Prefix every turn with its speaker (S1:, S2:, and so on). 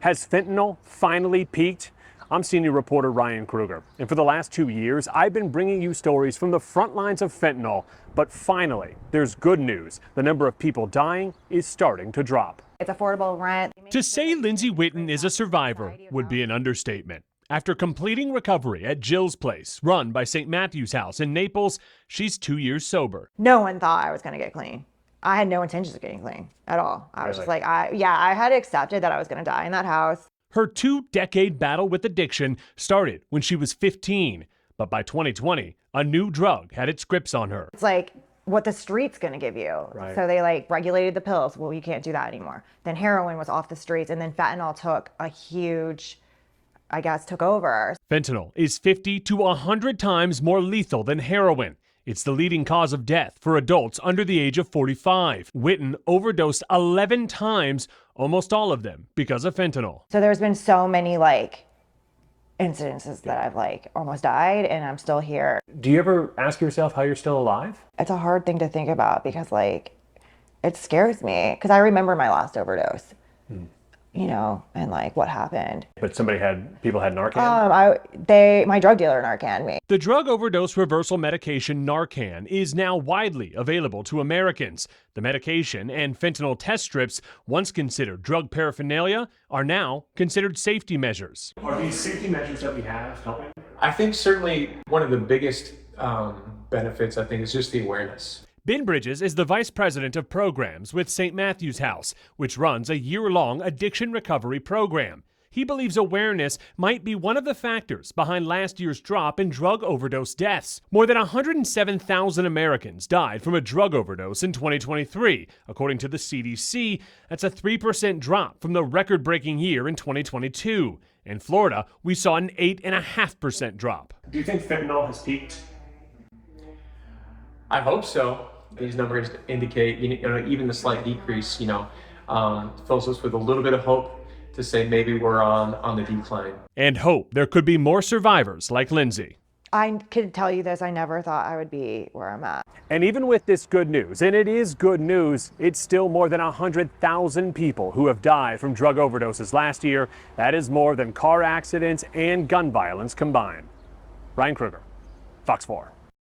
S1: Has fentanyl finally peaked? I'm senior reporter Ryan Kruger, and for the last 2 years, I've been bringing you stories from the front lines of fentanyl. But finally, there's good news. The number of people dying is starting to drop.
S2: It's affordable rent.
S3: To say Lindsay Witten is a survivor would be an understatement. After completing recovery at Jill's Place, run by St. Matthew's House in Naples, she's 2 years sober.
S2: No one thought I was going to get clean. I had no intentions of getting clean at all. I was just like, I had accepted that I was going to die in that house.
S3: Her 2-decade battle with addiction started when she was 15. But by 2020, a new drug had its grips on her.
S2: It's like what the street's going to give you.
S1: Right.
S2: So they regulated the pills. Well, you can't do that anymore. Then heroin was off the streets, and then fentanyl took a huge, took over.
S3: Fentanyl is 50 to 100 times more lethal than heroin. It's the leading cause of death for adults under the age of 45. Witten overdosed 11 times, almost all of them because of fentanyl.
S2: So there's been so many incidences that I've almost died, and I'm still here.
S1: Do you ever ask yourself how you're still alive?
S2: It's a hard thing to think about because it scares me because I remember my last overdose. And what happened.
S1: But people had Narcan?
S2: My drug dealer Narcaned me.
S3: The drug overdose reversal medication Narcan is now widely available to Americans. The medication and fentanyl test strips, once considered drug paraphernalia, are now considered safety measures.
S1: Are these safety measures that we have helping?
S4: I think certainly one of the biggest benefits, is just the awareness.
S3: Ben Bridges is the vice president of programs with St. Matthew's House, which runs a year-long addiction recovery program. He believes awareness might be one of the factors behind last year's drop in drug overdose deaths. More than 107,000 Americans died from a drug overdose in 2023. According to the CDC, that's a 3% drop from the record-breaking year in 2022. In Florida, we saw an 8.5% drop.
S1: Do you think fentanyl has peaked?
S4: I hope so. These numbers indicate, even the slight decrease, fills us with a little bit of hope to say maybe we're on the decline.
S3: And hope there could be more survivors like Lindsay.
S2: I can tell you this, I never thought I would be where I'm at.
S1: And even with this good news, and it is good news, it's still more than 100,000 people who have died from drug overdoses last year. That is more than car accidents and gun violence combined. Ryan Kruger, Fox 4.